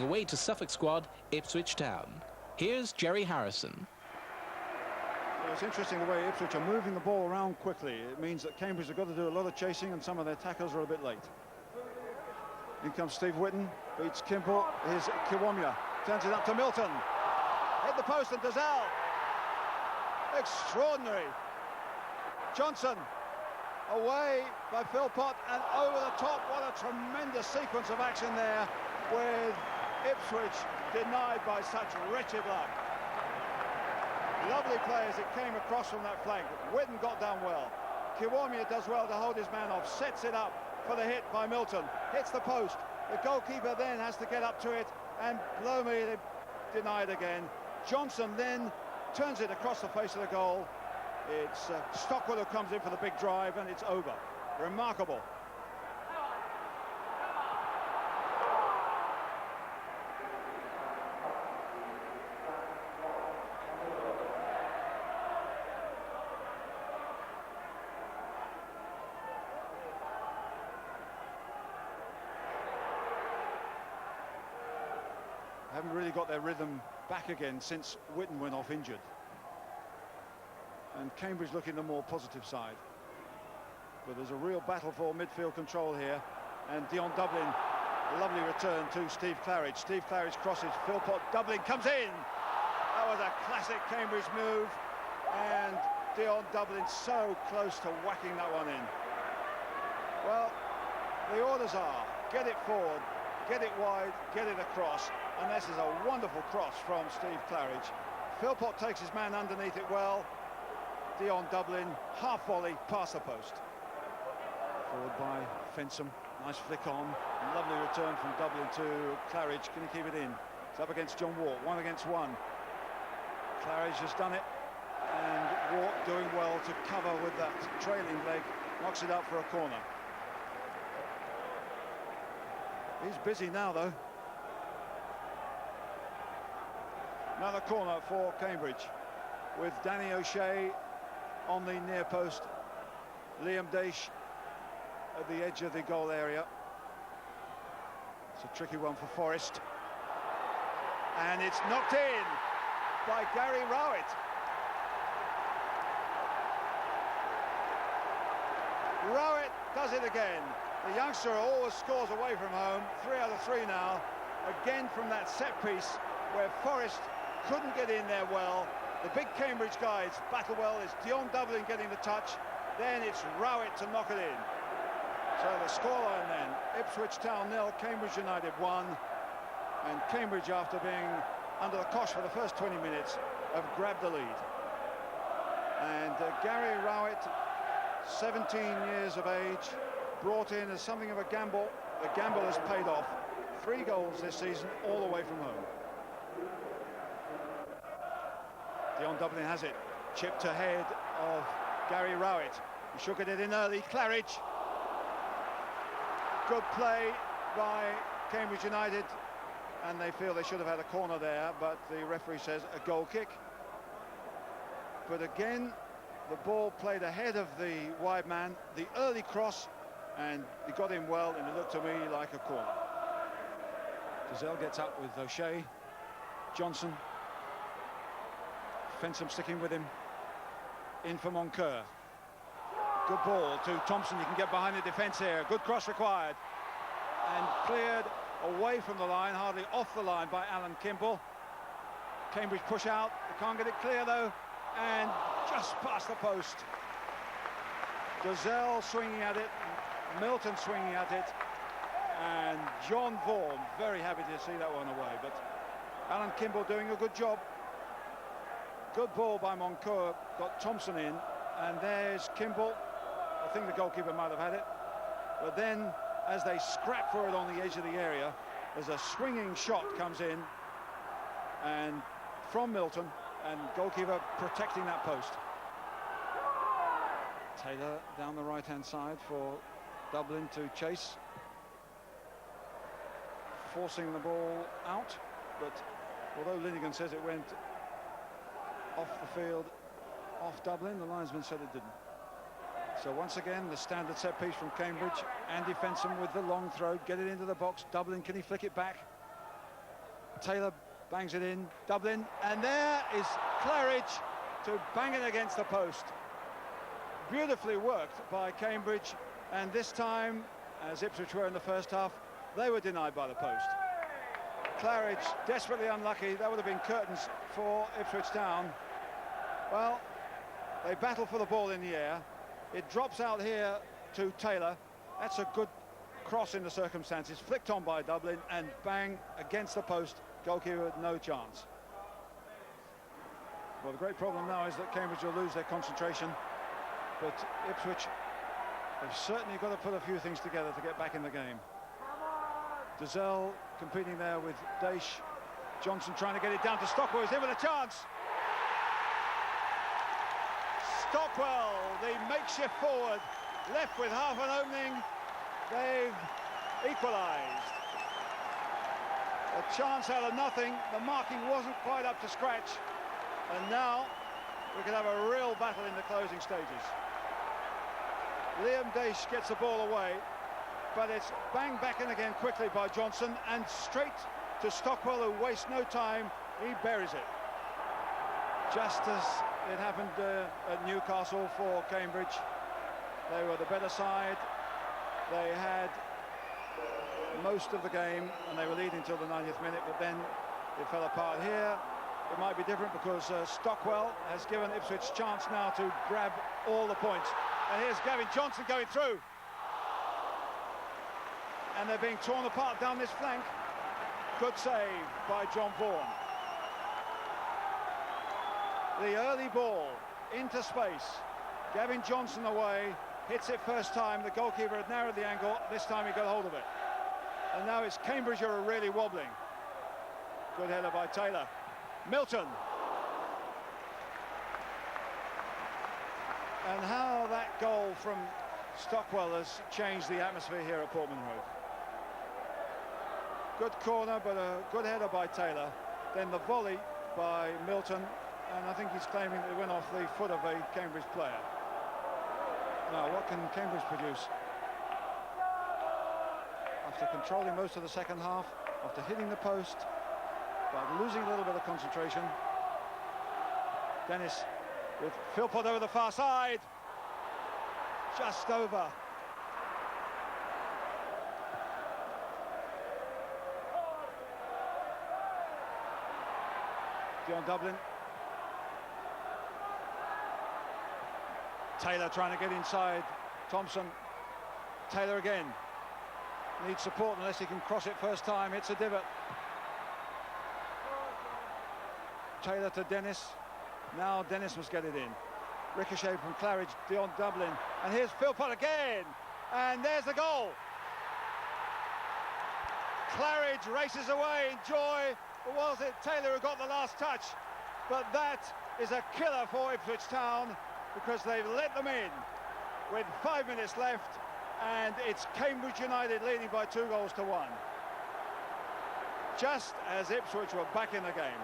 Away to Suffolk squad, Ipswich Town. Here's Jerry Harrison. Well, it's interesting the way Ipswich are moving the ball around quickly. It means that Cambridge have got to do a lot of chasing and some of their tackles are a bit late. In comes Steve Whitten, beats Kimball. Here's Kiwomya, turns it up to Milton. Hit the post and Dazal. Extraordinary. Johnson away by Philpott and over the top. What a tremendous sequence of action there, with Ipswich denied by such wretched luck. Lovely play as it came across from that flank. Whitten got down well. Kiwomya does well to hold his man off, sets it up for the hit by Milton. Hits the post. The goalkeeper then has to get up to it, and blow me, they denied again. Johnson then turns it across the face of the goal. It's Stockwell who comes in for the big drive, and it's over. Remarkable. Haven't really got their rhythm back again since Whitten went off injured. And Cambridge looking the more positive side. But there's a real battle for midfield control here. And Dion Dublin, a lovely return to Steve Claridge. Steve Claridge crosses, Philpott, Dublin comes in. That was a classic Cambridge move. And Dion Dublin so close to whacking that one in. Well, the orders are, get it forward, get it wide, get it across. And this is a wonderful cross from Steve Claridge. Philpott takes his man underneath it well. Dion Dublin, half volley, past the post. Forward by Fensham, nice flick on. Lovely return from Dublin to Claridge. Can he keep it in? It's up against John Wart, 1 against 1. Claridge has done it, and Wart doing well to cover with that trailing leg, knocks it up for a corner. He's busy now, though. Another corner for Cambridge, with Danny O'Shea on the near post, Liam Daish at the edge of the goal area. It's a tricky one for Forrest, and it's knocked in by Gary Rowett. Rowett does it again. The youngster always scores away from home, 3 out of 3 now, again from that set piece where Forrest couldn't get in there well. The big Cambridge guys battle well. It's Dion Dublin getting the touch, then it's Rowett to knock it in. So the scoreline then, Ipswich Town 0, Cambridge United 1, and Cambridge, after being under the cosh for the first 20 minutes, have grabbed the lead. And Gary Rowett, 17 years of age, brought in as something of a gamble. The gamble has paid off. 3 goals this season, all away from home. Dion Dublin has it, chipped ahead of Gary Rowett. He should get it in early. Claridge. Good play by Cambridge United, and they feel they should have had a corner there, but the referee says a goal kick. But again, the ball played ahead of the wide man, the early cross, and he got in well, and it looked to me like a corner. Dazal gets up with O'Shea, Johnson, Fensham sticking with him, in for Moncur. Good ball to Thompson. You can get behind the defence here. Good cross required, and cleared away from the line, hardly off the line by Alan Kimball. Cambridge push out. They can't get it clear though, and just past the post. Dazal swinging at it, Milton swinging at it, and John Vaughan very happy to see that one away. But Alan Kimball doing a good job. Good ball by Moncur, got Thompson in, and there's Kimball. I think the goalkeeper might have had it, but then as they scrap for it on the edge of the area, there's a swinging shot comes in, and from Milton, and goalkeeper protecting that post. Taylor down the right-hand side for Dublin to chase, forcing the ball out, but although Linnigan says it went off the field, off Dublin, the linesman said it didn't. So once again, the standard set piece from Cambridge. Andy Fensham with the long throw, get it into the box. Dublin, can he flick it back? Taylor bangs it in, Dublin, and there is Claridge to bang it against the post. Beautifully worked by Cambridge, and this time, as Ipswich were in the first half, they were denied by the post. Claridge desperately unlucky. That would have been curtains for Ipswich Town. Well, they battle for the ball in the air. It drops out here to Taylor. That's a good cross in the circumstances, flicked on by Dublin, and bang against the post. Goalkeeper with no chance. Well, the great problem now is that Cambridge will lose their concentration, but Ipswich have certainly got to put a few things together to get back in the game. Dazelle competing there with Daish. Johnson trying to get it down to Stockwell. He's in with a chance. Stockwell, the makeshift forward, left with half an opening. They've equalised. A chance out of nothing. The marking wasn't quite up to scratch. And now we could have a real battle in the closing stages. Liam Daish gets the ball away, but it's banged back in again quickly by Johnson, and straight to Stockwell, who wastes no time. He buries it. Just as it happened at Newcastle for Cambridge. They were the better side. They had most of the game, and they were leading till the 90th minute, but then it fell apart here. It might be different because Stockwell has given Ipswich chance now to grab all the points. And here's Gavin Johnson going through. And they're being torn apart down this flank. Good save by John Vaughan. The early ball into space. Gavin Johnson away, hits it first time. The goalkeeper had narrowed the angle. This time he got hold of it. And now it's Cambridge who are really wobbling. Good header by Taylor. Milton. And how that goal from Stockwell has changed the atmosphere here at Portman Road. Good corner, but a good header by Taylor. Then the volley by Milton, and I think he's claiming that it went off the foot of a Cambridge player. Now, what can Cambridge produce? After controlling most of the second half, after hitting the post, but losing a little bit of concentration. Dennis with Philpott over the far side. Just over. Dion Dublin. Taylor trying to get inside. Thompson. Taylor again. Needs support unless he can cross it first time. It's a divot. Taylor to Dennis. Now Dennis must get it in. Ricochet from Claridge, Dion Dublin. And here's Philpott again. And there's the goal. Claridge races away in joy. Or was it Taylor who got the last touch? But that is a killer for Ipswich Town, because they've let them in with 5 minutes left, and it's Cambridge United leading by 2-1. Just as Ipswich were back in the game.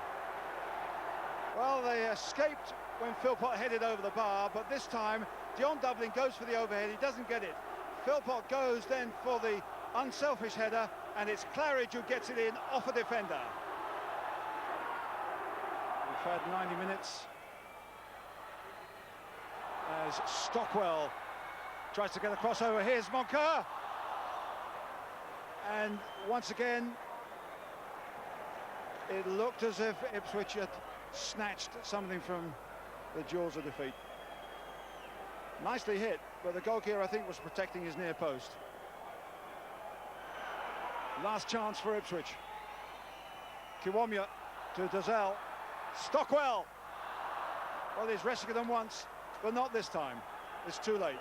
Well, they escaped when Philpott headed over the bar, but this time Dion Dublin goes for the overhead. He doesn't get it. Philpott goes then for the unselfish header, and it's Claridge who gets it in off a defender. We've had 90 minutes as Stockwell tries to get a crossover. Here's Moncur, and once again it looked as if Ipswich had snatched something from the jaws of defeat. Nicely hit, but the goalkeeper, I think, was protecting his near post. Last chance for Ipswich. Kiwomya to Dazelle. Stockwell. Well, he's rescued them once, but not this time. It's too late.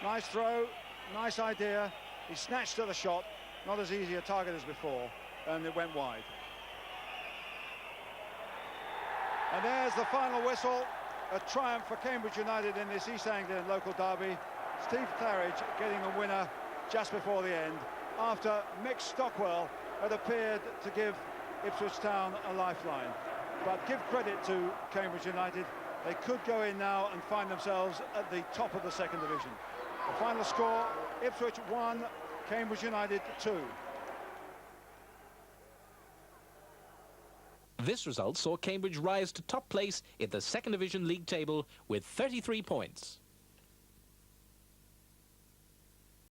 Nice throw, nice idea. He snatched at the shot, not as easy a target as before, and it went wide. And there's the final whistle, a triumph for Cambridge United in this East Anglian local derby. Steve Claridge getting the winner just before the end, after Mick Stockwell had appeared to give Ipswich Town a lifeline. But give credit to Cambridge United, they could go in now and find themselves at the top of the second division. The final score, Ipswich 1, Cambridge United 2. This result saw Cambridge rise to top place in the second division league table with 33 points.